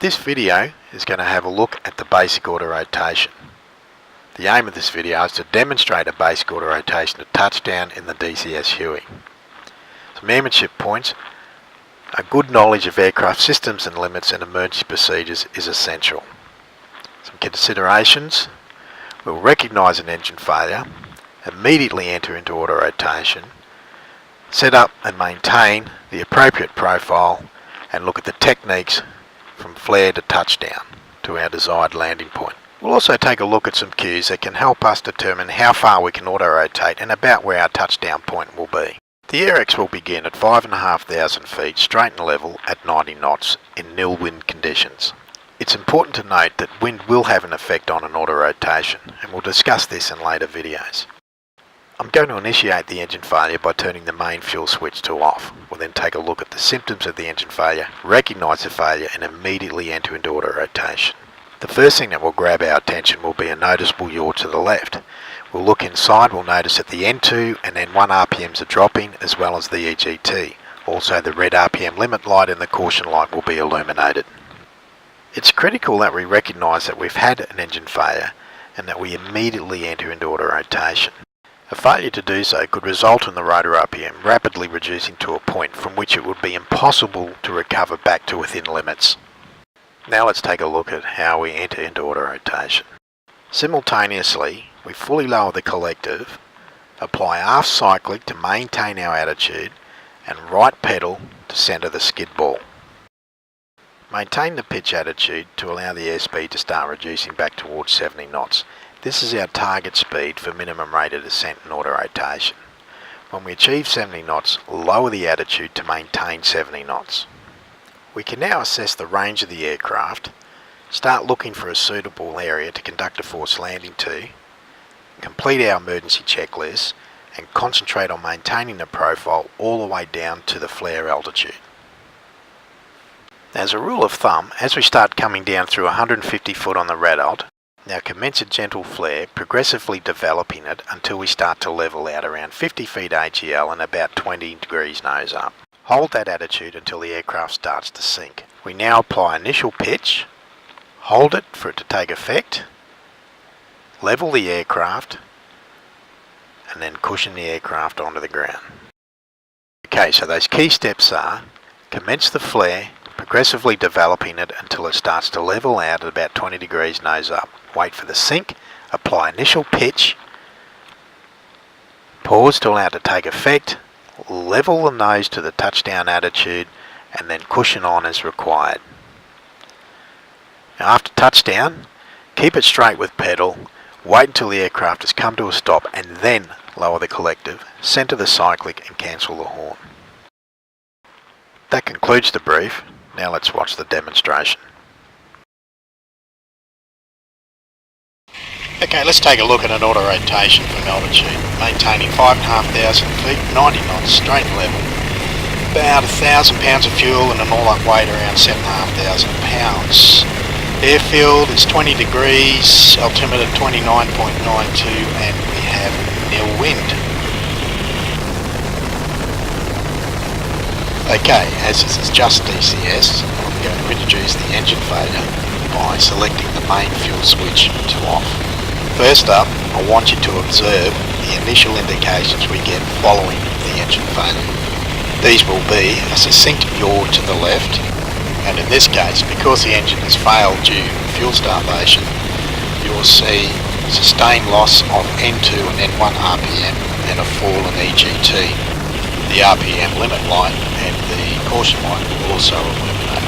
This video is going to have a look at the basic autorotation. The aim of this video is to demonstrate a basic autorotation to touchdown in the DCS Huey. Some airmanship points. A good knowledge of aircraft systems and limits and emergency procedures is essential. Some considerations. We'll recognise an engine failure, immediately enter into autorotation, set up and maintain the appropriate profile, and look at the techniques from flare to touchdown to our desired landing point. We'll also take a look at some cues that can help us determine how far we can auto-rotate and about where our touchdown point will be. The AirX will begin at 5,500 feet straight and level at 90 knots in nil wind conditions. It's important to note that wind will have an effect on an auto-rotation, and we'll discuss this in later videos. I'm going to initiate the engine failure by turning the main fuel switch to off. We'll then take a look at the symptoms of the engine failure, recognise the failure and immediately enter into auto-rotation. The first thing that will grab our attention will be a noticeable yaw to the left. We'll look inside, we'll notice that the N2 and N1 RPMs are dropping, as well as the EGT. Also the red RPM limit light and the caution light will be illuminated. It's critical that we recognise that we've had an engine failure and that we immediately enter into auto-rotation. A failure to do so could result in the rotor RPM rapidly reducing to a point from which it would be impossible to recover back to within limits. Now let's take a look at how we enter into auto-rotation. Simultaneously, we fully lower the collective, apply aft cyclic to maintain our attitude, and right pedal to centre the skid ball. Maintain the pitch attitude to allow the airspeed to start reducing back towards 70 knots. This is our target speed for minimum rate of descent and auto-rotation. When we achieve 70 knots, lower the attitude to maintain 70 knots. We can now assess the range of the aircraft, start looking for a suitable area to conduct a forced landing to, complete our emergency checklist, and concentrate on maintaining the profile all the way down to the flare altitude. As a rule of thumb, as we start coming down through 150 foot on the radalt, now commence a gentle flare, progressively developing it until we start to level out around 50 feet AGL and about 20 degrees nose up. Hold that attitude until the aircraft starts to sink. We now apply initial pitch, hold it for it to take effect, level the aircraft, and then cushion the aircraft onto the ground. Okay, so those key steps are: commence the flare, progressively developing it until it starts to level out at about 20 degrees nose up. Wait for the sink, apply initial pitch, pause to allow it to take effect, level the nose to the touchdown attitude, and then cushion on as required. Now after touchdown, keep it straight with pedal, wait until the aircraft has come to a stop, and then lower the collective, centre the cyclic and cancel the horn. That concludes the brief. Now let's watch the demonstration. Okay, let's take a look at an auto-rotation from altitude, maintaining 5,500 feet, 90 knots, straight and level, about 1,000 pounds of fuel and an all-up weight around 7,500 pounds. Airfield is 20 degrees, altimeter 29.92, and we have nil wind. Okay, as this is just DCS, I'm going to introduce the engine failure by selecting the main fuel switch to off. First up, I want you to observe the initial indications we get following the engine failure. These will be a succinct yaw to the left, and in this case, because the engine has failed due to fuel starvation, you will see sustained loss of N2 and N1 RPM and a fall in EGT. The RPM limit light and the caution light will also illuminate.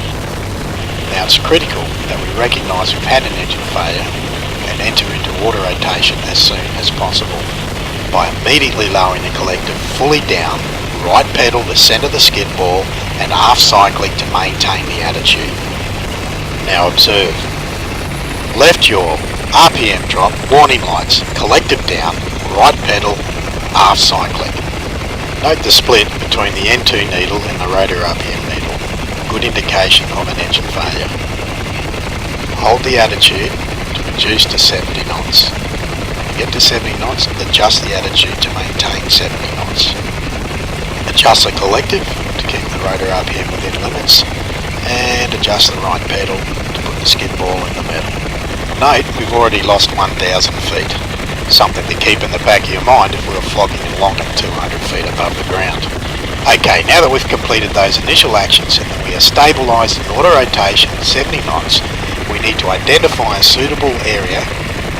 Now it's critical that we recognise we've had an engine failure and enter into auto-rotation as soon as possible by immediately lowering the collective fully down, right pedal to centre the skid ball, and aft cyclic to maintain the attitude. Now observe. Left yaw, RPM drop, warning lights, collective down, right pedal, aft cyclic. Note the split between the N2 needle and the rotor RPM needle, good indication of an engine failure. Hold the attitude to reduce to 70 knots. Get to 70 knots, adjust the attitude to maintain 70 knots. Adjust the collective to keep the rotor RPM within limits, and adjust the right pedal the skid ball in the middle. Note, we've already lost 1,000 feet. Something to keep in the back of your mind if we were flogging along at 200 feet above the ground. Okay, now that we've completed those initial actions and that we are stabilised in auto rotation at 70 knots, we need to identify a suitable area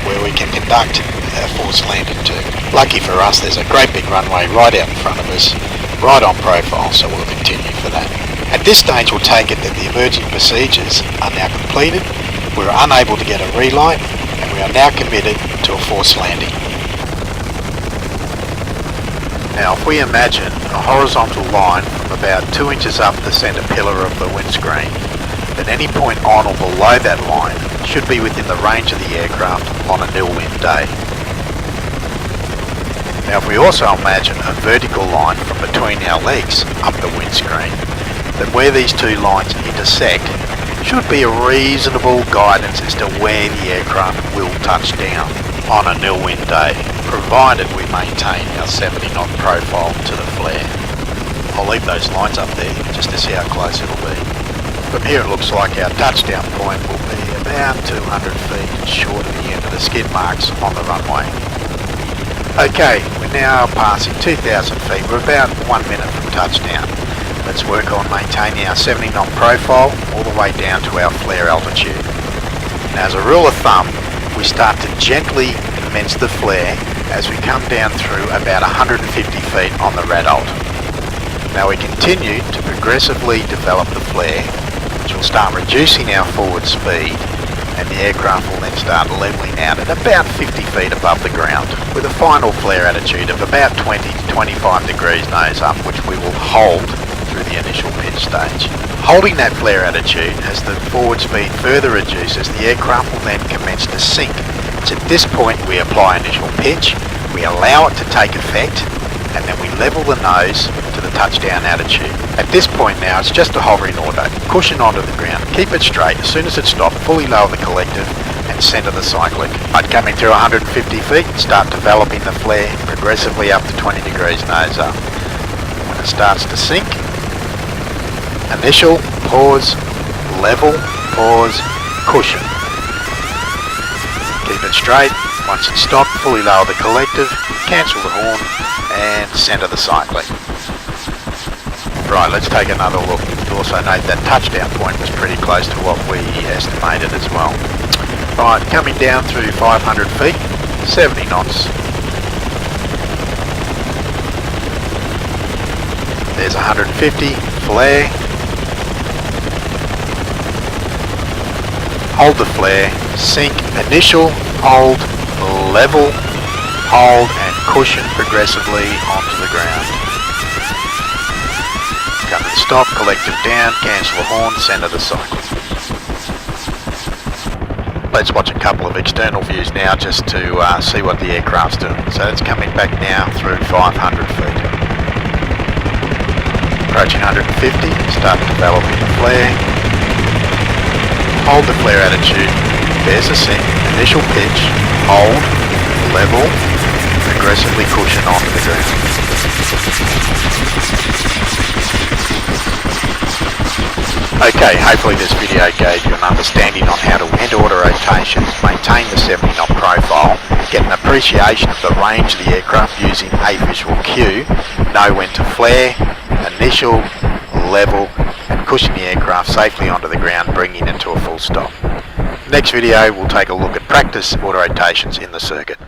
where we can conduct a forced landing to. Lucky for us, there's a great big runway right out in front of us, right on profile, so we'll continue for that. At this stage, we'll take it that the emerging procedures are now completed, we're unable to get a relight, and we are now committed to a forced landing. Now, if we imagine a horizontal line from about 2 inches up the centre pillar of the windscreen, then any point on or below that line should be within the range of the aircraft on a nil-wind day. Now, if we also imagine a vertical line from between our legs up the windscreen, then where these two lines intersect should be a reasonable guidance as to where the aircraft will touch down on a nil-wind day, provided we maintain our 70-knot profile to the flare. I'll leave those lines up there just to see how close it'll be. From here it looks like our touchdown point will be about 200 feet short of the end of the skid marks on the runway. Okay, we're now passing 2,000 feet. We're about 1 minute from touchdown. Let's work on maintaining our 70-knot profile all the way down to our flare altitude. Now, as a rule of thumb, we start to gently commence the flare as we come down through about 150 feet on the rad alt. Now we continue to progressively develop the flare, which will start reducing our forward speed, and the aircraft will then start levelling out at about 50 feet above the ground, with a final flare attitude of about 20 to 25 degrees nose up, which we will hold through the initial pitch stage. Holding that flare attitude as the forward speed further reduces, the aircraft will then commence to sink. It's at this point we apply initial pitch, we allow it to take effect, and then we level the nose to the touchdown attitude. At this point now, it's just a hovering auto. Cushion onto the ground, keep it straight. As soon as it stops, fully lower the collective and centre the cyclic. I'd come in through 150 feet, start developing the flare progressively up to 20 degrees nose up. When it starts to sink, initial, pause, level, pause, cushion. Keep it straight. Once it's stopped, fully lower the collective, cancel the horn, and centre the cyclic. Right, let's take another look. Also note that touchdown point was pretty close to what we estimated as well. Right, coming down through 500 feet, 70 knots. There's 150, flare. Hold the flare, sink, initial, hold, level, hold, and cushion progressively onto the ground. Come to the stop, collective down, cancel the horn, centre the cycle. Let's watch a couple of external views now just to see what the aircraft's doing. So it's coming back now through 500 feet. Approaching 150, start developing the flare. Hold the flare attitude, there's a sink, initial pitch, hold, level, progressively cushion onto the ground. Okay, hopefully this video gave you an understanding on how to enter auto rotation, maintain the 70-knot profile, get an appreciation of the range of the aircraft using a visual cue, know when to flare, initial, level, and cushion the aircraft safely onto the ground, bringing it to a full stop. Next video we'll take a look at practice auto rotations in the circuit.